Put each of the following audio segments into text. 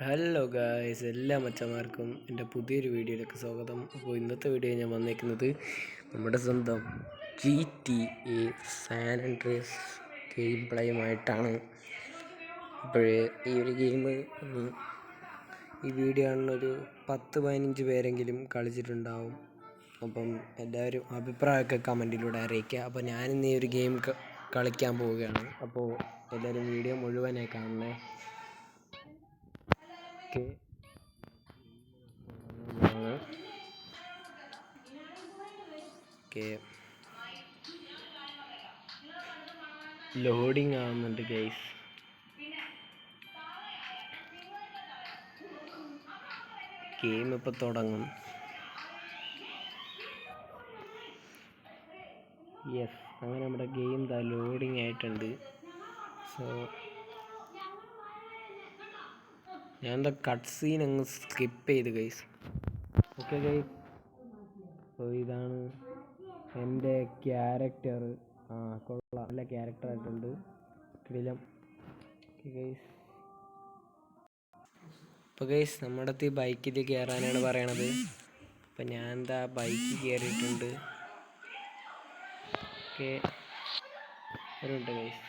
Hello guys, എല്ലാ മച്ചന്മാർക്കും എൻ്റെ പുതിയൊരു വീഡിയോയിലേക്ക് സ്വാഗതം. അപ്പോൾ ഇന്നത്തെ വീഡിയോ ഞാൻ വന്നേക്കുന്നത് നമ്മുടെ സ്വന്തം GTA സാൻ ആൻഡ്രിയാസ് ഗെയിം പ്ലേയുമായിട്ടാണ്. അപ്പോൾ ഈ ഒരു ഗെയിം ഈ വീഡിയോ കാണുന്നൊരു 10-15 പേരെങ്കിലും കളിച്ചിട്ടുണ്ടാവും. അപ്പം എല്ലാവരും അഭിപ്രായമൊക്കെ കമൻറ്റിലൂടെ അറിയിക്കുക. അപ്പോൾ ഞാനിന്ന് ഈ ഒരു ഗെയിം കളിക്കാൻ പോവുകയാണ്. അപ്പോൾ എല്ലാവരും വീഡിയോ മുഴുവനായി കാണണേ. ലോഡിങ് ആവുന്നുണ്ട് ഗൈസ്. ഗെയിം ഇപ്പോൾ തുടങ്ങും. യെസ്, അങ്ങനെ നമ്മുടെ ഗെയിം ലോഡിങ് ആയിട്ടുണ്ട്. സോ ഞാൻ എന്താ കട്ട് സീൻ അങ്ങ് സ്കിപ്പ് ചെയ്ത് ഗൈസ്. ഓക്കെ ഗൈസ്, സോ ഇതാണ് എൻ്റെ ക്യാരക്ടർ. കൊള്ളാം, നല്ല ക്യാരക്ടറായിട്ടുണ്ട്. കിടിലം. ഗൈസ്, അപ്പോൾ ഗൈസ് നമ്മുടെ അടുത്ത് ബൈക്കിൽ കയറാനാണ് പറയണത്. അപ്പം ഞാൻ എന്താ ബൈക്കിൽ കയറിയിട്ടുണ്ട്. ഓക്കെ, വരുന്നുണ്ട് ഗൈസ്.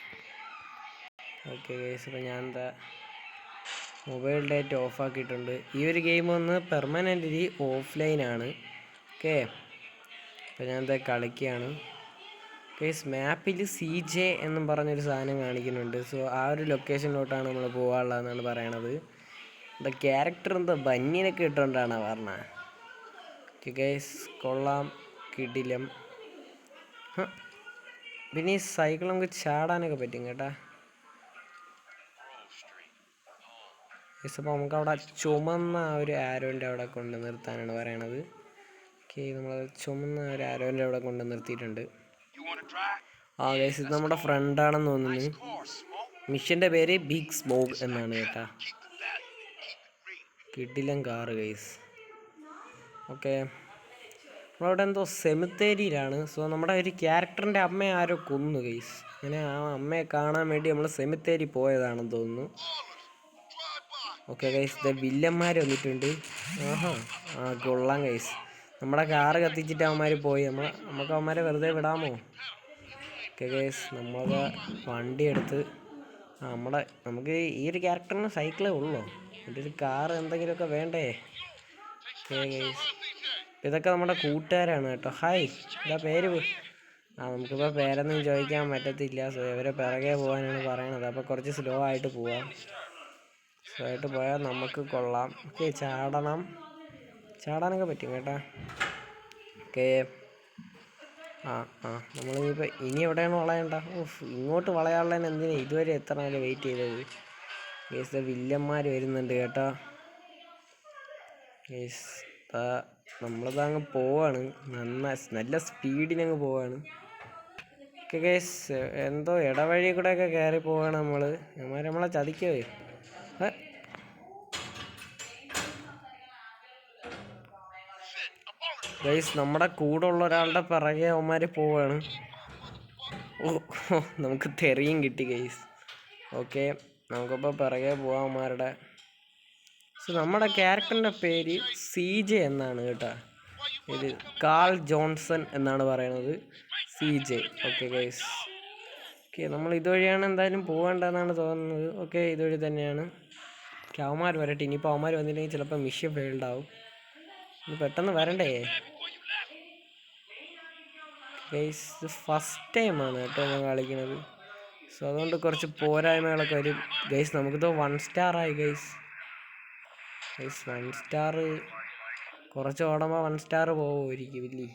ഓക്കെ ഗൈസ്, അപ്പോൾ ഞാൻ എന്താ മൊബൈൽ ഡേറ്റ ഓഫാക്കിയിട്ടുണ്ട്. ഈ ഒരു ഗെയിം ഒന്ന് പെർമനൻ്റ്ലി ഓഫ്ലൈനാണ്. ഓക്കെ, അപ്പോൾ ഞാൻ എന്താ കളിക്കുകയാണ് ഗൈസ്. മാപ്പിൽ CJ എന്നും പറഞ്ഞൊരു സാധനം കാണിക്കുന്നുണ്ട്. സോ ആ ഒരു ലൊക്കേഷനിലോട്ടാണ് നമ്മൾ പോകാനുള്ളതെന്നാണ് പറയണത്. എന്താ ക്യാരക്ടർ എന്താ ബന്നിനൊക്കെ ഇട്ടുകൊണ്ടാണ് പറഞ്ഞത്. ഓക്കെ ഗൈസ്, കൊള്ളാം, കിടിലം. പിന്നെ ഈ സൈക്കിൾ നമുക്ക് ചാടാനൊക്കെ പറ്റും കേട്ടാ. അപ്പോൾ നമുക്ക് അവിടെ ചുമന്ന ഒരു ആരോൻ്റെ അവിടെ കൊണ്ട് നിർത്താനാണ് പറയണത്. ഓക്കെ, നമ്മൾ ചുമന്ന ഒരു ആരോൻ്റെ അവിടെ കൊണ്ട് നിർത്തിയിട്ടുണ്ട്. ഗൈസ്, ഇത് നമ്മുടെ ഫ്രണ്ടാണെന്ന് തോന്നുന്നു. മിഷൻ്റെ പേര് ബിഗ് സ്മോഗ് എന്നാണ് കേട്ടാ. കിടിലം കാറ് ഗൈസ്. ഓക്കെ, നമ്മളവിടെ എന്തോ സെമിത്തേരിയിലാണ്. സോ നമ്മുടെ ഒരു ക്യാരക്ടറിൻ്റെ അമ്മയെ ആരോ കൊന്നു ഗൈസ്. അങ്ങനെ ആ അമ്മയെ കാണാൻ വേണ്ടി നമ്മൾ സെമിത്തേരി പോയതാണെന്ന് തോന്നുന്നു. ഓക്കെ ഗൈസ്, വില്ലന്മാർ വന്നിട്ടുണ്ട്. കൊള്ളാം ഗൈസ്. നമ്മുടെ കാറ് കത്തിച്ചിട്ട് അവന്മാർ പോയി. നമുക്ക് അവന്മാരെ വെറുതെ വിടാമോ? ഓക്കെ ഗൈസ്, നമ്മളത് വണ്ടി എടുത്ത് നമുക്ക് ഈ ഒരു ക്യാരക്ടറിന് സൈക്കിളേ ഉള്ളൂ. എൻ്റെ ഒരു കാറ് എന്തെങ്കിലുമൊക്കെ വേണ്ടേ? ഓക്കെ ഗൈസ്, ഇതൊക്കെ നമ്മുടെ കൂട്ടുകാരാണ് കേട്ടോ. ഹായ്, എന്താ പേര്? നമുക്കിപ്പോൾ പേരൊന്നും ചോദിക്കാൻ പറ്റത്തില്ല. സോ ഇവരെ പിറകെ പോകാനാണ് പറയണത്. അപ്പോൾ കുറച്ച് സ്ലോ ആയിട്ട് പോവാം. സ്ലോ ആയിട്ട് പോയാൽ നമുക്ക് കൊള്ളാം. ഓക്കെ, ചാടാനൊക്കെ പറ്റും കേട്ടാ. ഓക്കെ, നമ്മളിപ്പോൾ ഇനി എവിടെയാണ് വളയണ്ട? ഇങ്ങോട്ട് വളയാനുള്ളതിന് എന്തിനാ ഇതുവരെ എത്ര നേരം വെയിറ്റ് ചെയ്തത്? ഗേസ്, വില്ലന്മാർ വരുന്നുണ്ട് കേട്ടോ. ഗേസ്, നമ്മളിതങ്ങ് പോവാണ്. നല്ല സ്പീഡിനങ്ങ് പോവാണ്. ഓക്കെ ഗേസ്, എന്തോ ഇടവഴി കൂടെയൊക്കെ കയറി പോവാണ് നമ്മളെ ചതിക്കോ? ഗൈസ്, നമ്മുടെ കൂടെ ഉള്ള ഒരാളുടെ പിറകെ അവന്മാർ പോവാണ്. നമുക്ക് തെറിയും കിട്ടി ഗൈസ്. ഓക്കെ, നമുക്കിപ്പോൾ പിറകെ പോവാം അവന്മാരുടെ. സോ നമ്മുടെ ക്യാരക്ടറിൻ്റെ പേര് CJ എന്നാണ് കേട്ടോ. ഇത് കാൾ ജോൺസൺ എന്നാണ് പറയണത്. CJ. ഓക്കെ ഗൈസ്, ഓക്കെ, നമ്മൾ ഇതുവഴിയാണ് എന്തായാലും പോകേണ്ടതെന്നാണ് തോന്നുന്നത്. ഓക്കെ, ഇതുവഴി തന്നെയാണ്. അവന്മാർ വരട്ടെ. ഇനിയിപ്പോൾ അവന്മാർ വന്നില്ലെങ്കിൽ ചിലപ്പോൾ മിഷൻ ഫെയിൽഡ് ആവും. ഇത് പെട്ടെന്ന് വരണ്ടേ ഗൈസ്? ഇത് ഫസ്റ്റ് ടൈമാണ് കേട്ടോ ഞാൻ കളിക്കുന്നത്. സോ അതുകൊണ്ട് കുറച്ച് പോരായ്മകളൊക്കെ വരും ഗൈസ്. നമുക്കിത് 1 സ്റ്റാർ ആയി ഗൈസ്. 1 സ്റ്റാർ കുറച്ച് ഓടുമ്പോൾ 1 സ്റ്റാർ പോകുമായിരിക്കും ഇല്ലേ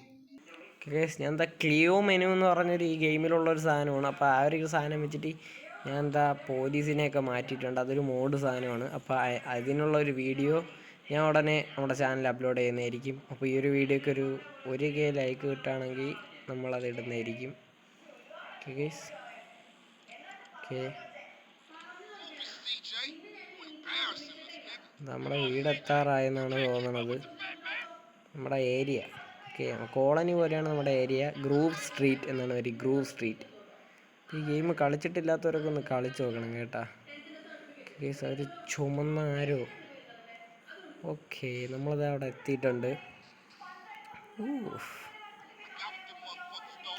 ഗൈസ്? ഞാൻ എന്താ ക്ലിയോ മെനു എന്ന് പറഞ്ഞൊരു ഈ ഗെയിമിലുള്ളൊരു സാധനമാണ്. അപ്പോൾ ആ ഒരു സാധനം വെച്ചിട്ട് ഞാൻ എന്താ പോലീസിനെയൊക്കെ മാറ്റിയിട്ടുണ്ട്. അതൊരു മോഡ് സാധനമാണ്. അപ്പോൾ അതിനുള്ളൊരു വീഡിയോ ഞാൻ ഉടനെ നമ്മുടെ ചാനൽ അപ്ലോഡ് ചെയ്യുന്നതായിരിക്കും. അപ്പോൾ ഈ ഒരു വീഡിയോക്ക് ഒരു 1K ലൈക്ക് കിട്ടുകയാണെങ്കിൽ നമ്മളത് ഇടുന്നതായിരിക്കും. ഓക്കെ ഗൈസ്, ഓക്കെ, നമ്മുടെ വീടെത്താറായെന്നാണ് തോന്നണത്. നമ്മുടെ ഏരിയ. ഓക്കെ, കോളനി പോലെയാണ് നമ്മുടെ ഏരിയ. ഗ്രൂവ് സ്ട്രീറ്റ് എന്നാണ് പേര്. Groove street. ഈ ഗെയിം കളിച്ചിട്ടില്ലാത്തവരൊക്കെ ഒന്ന് കളിച്ച് നോക്കണം കേട്ടാ. ഗൈസ്, ഒരു ചുമന്ന ആരോ ഓക്കെ, നമ്മളത് അവിടെ എത്തിയിട്ടുണ്ട്.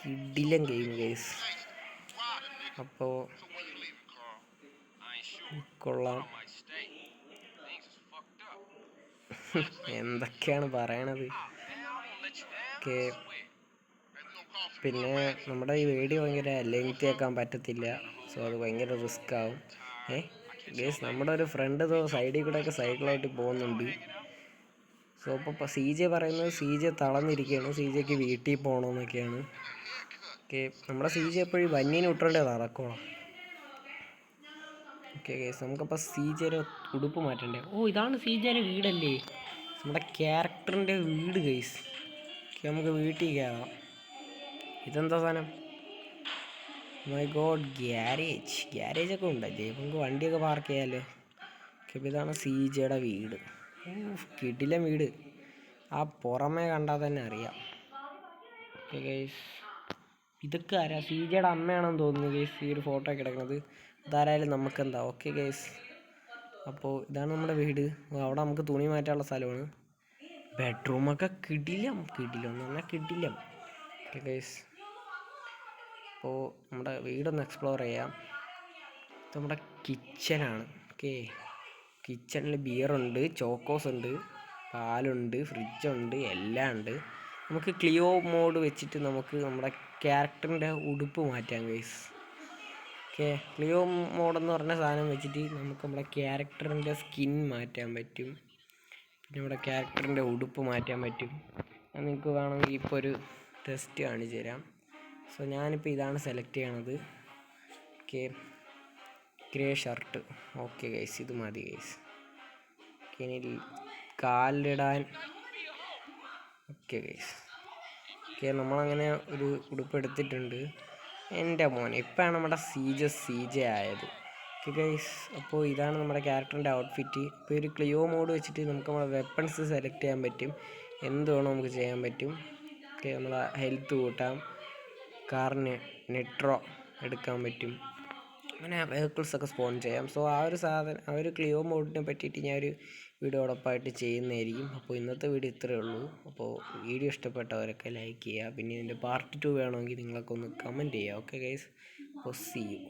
കിടിലൻ ഗെയിം ഗൈസ്. അപ്പോൾ കൊള്ളാം. എന്തൊക്കെയാണ് പറയണത്. ഓക്കെ, പിന്നെ നമ്മുടെ ഈ വീഡിയോ ഭയങ്കര ലെങ്തി ആക്കാൻ പറ്റത്തില്ല. സോ അത് ഭയങ്കര റിസ്ക് ആവും. ഗേസ്, നമ്മുടെ ഒരു ഫ്രണ്ട് സൈഡിൽ കൂടെയൊക്കെ സൈക്കിളായിട്ട് പോകുന്നുണ്ട്. സോ ഇപ്പോൾ സി ജെ പറയുന്നത് സി ജെ തളർന്നിരിക്കുകയാണ്, സി ജെക്ക് വീട്ടിൽ പോകണമെന്നൊക്കെയാണ്. ഓക്കെ, നമ്മുടെ സി ജെ എപ്പോഴും വന്യനെ വിട്ടോണ്ടേ നടക്കണം. ഓക്കെ ഗേസ്, നമുക്കപ്പോൾ സി ജെയുടെ ഉടുപ്പ് മാറ്റണ്ടേ. ഇതാണ് സി ജെയുടെ വീടല്ലേ, നമ്മുടെ ക്യാരക്ടറിൻ്റെ വീട് ഗേസ്. ഓക്കെ, നമുക്ക് വീട്ടിൽ കയറാം. ഇതെന്താ സാധനം? മൈ ഗോഡ്, ഗ്യാരേജൊക്കെ ഉണ്ടല്ലേ, നമുക്ക് വണ്ടിയൊക്കെ പാർക്ക് ചെയ്യാമല്ലോ. ഓക്കെ, അപ്പോൾ ഇതാണ് സി ജെയുടെ വീട്. കിടിലൻ വീട്, ആ പുറമേ കണ്ടാൽ തന്നെ അറിയാം. ഓക്കെ ഗൈസ്, ഇതൊക്കെ ആരാ? സി ജെയുടെ അമ്മയാണെന്ന് തോന്നുന്നു ഗൈസ്, ഈ ഒരു ഫോട്ടോ ഒക്കെ കിടക്കുന്നത്. അതാരായാലും നമുക്കെന്താ. ഓക്കെ ഗൈസ്, അപ്പോൾ ഇതാണ് നമ്മുടെ വീട്. അവിടെ നമുക്ക് തുണി മാറ്റാനുള്ള സ്ഥലമാണ്. ബെഡ്റൂമൊക്കെ കിടിലം എന്ന് പറഞ്ഞാൽ കിടിലം. ഓക്കെ ഗൈസ്, അപ്പോൾ നമ്മുടെ വീടൊന്ന് എക്സ്പ്ലോർ ചെയ്യാം. ഇത് നമ്മുടെ കിച്ചനാണ്. ഓക്കെ, കിച്ചണിൽ ബിയറുണ്ട്, ചോക്കോസ് ഉണ്ട്, പാലുണ്ട്, ഫ്രിഡ്ജുണ്ട്, എല്ലാം ഉണ്ട്. നമുക്ക് ക്ലിയോ മോഡ് വെച്ചിട്ട് നമുക്ക് നമ്മുടെ ക്യാരക്ടറിൻ്റെ ഉടുപ്പ് മാറ്റാം ഗൈസ്. ഓക്കെ, ക്ലിയോ മോഡെന്ന് പറഞ്ഞ സാധനം വെച്ചിട്ട് നമുക്ക് നമ്മുടെ ക്യാരക്ടറിൻ്റെ സ്കിൻ മാറ്റാൻ പറ്റും. പിന്നെ നമ്മുടെ ക്യാരക്ടറിൻ്റെ ഉടുപ്പ് മാറ്റാൻ പറ്റും. അത് നിങ്ങൾക്ക് വേണമെങ്കിൽ ഇപ്പോൾ ഒരു ടെസ്റ്റ് കാണിച്ചു തരാം. സോ ഞാനിപ്പോൾ ഇതാണ് സെലക്ട് ചെയ്യണത്. Okay, grey shirt. Okay guys, ഇത് മതി ഗൈസ്. ഇനി കാലിടാൻ. ഓക്കെ ഗൈസ്, ഓക്കെ, നമ്മളങ്ങനെ ഒരു ഉടുപ്പ് എടുത്തിട്ടുണ്ട്. എൻ്റെ മോനെ, ഇപ്പോഴാണ് നമ്മുടെ സി ജെ ആയത്. ഓക്കെ ഗൈസ്, അപ്പോൾ ഇതാണ് നമ്മുടെ ക്യാരക്ടറിൻ്റെ ഔട്ട്ഫിറ്റ്. ഇപ്പോൾ ഒരു ക്ലിയോ മോഡ് വെച്ചിട്ട് നമുക്ക് നമ്മുടെ വെപ്പൺസ് സെലക്ട് ചെയ്യാൻ പറ്റും. എന്ത് വേണോ നമുക്ക് ചെയ്യാൻ പറ്റും. ഓക്കെ, നമ്മളെ ഹെൽത്ത് കൂട്ടാം, കാറിന് നെട്രോ എടുക്കാൻ പറ്റും, അങ്ങനെ വെഹിക്കിൾസൊക്കെ സ്പോൺ ചെയ്യാം. സോ ആ ഒരു ക്ലിയോ മോഡിനെ പറ്റിയിട്ട് ഞാനൊരു വീഡിയോ ഉറപ്പായിട്ട് ചെയ്യുന്നതായിരിക്കും. അപ്പോൾ ഇന്നത്തെ വീഡിയോ ഇത്രയേ ഉള്ളൂ. അപ്പോൾ വീഡിയോ ഇഷ്ടപ്പെട്ടവരൊക്കെ ലൈക്ക് ചെയ്യുക. പിന്നെ ഇതിൻ്റെ പാർട്ട് 2 വേണമെങ്കിൽ നിങ്ങളൊക്കെ ഒന്ന് കമൻറ്റ് ചെയ്യുക. ഓക്കെ ഗൈസ്, അപ്പോൾ സീ യു.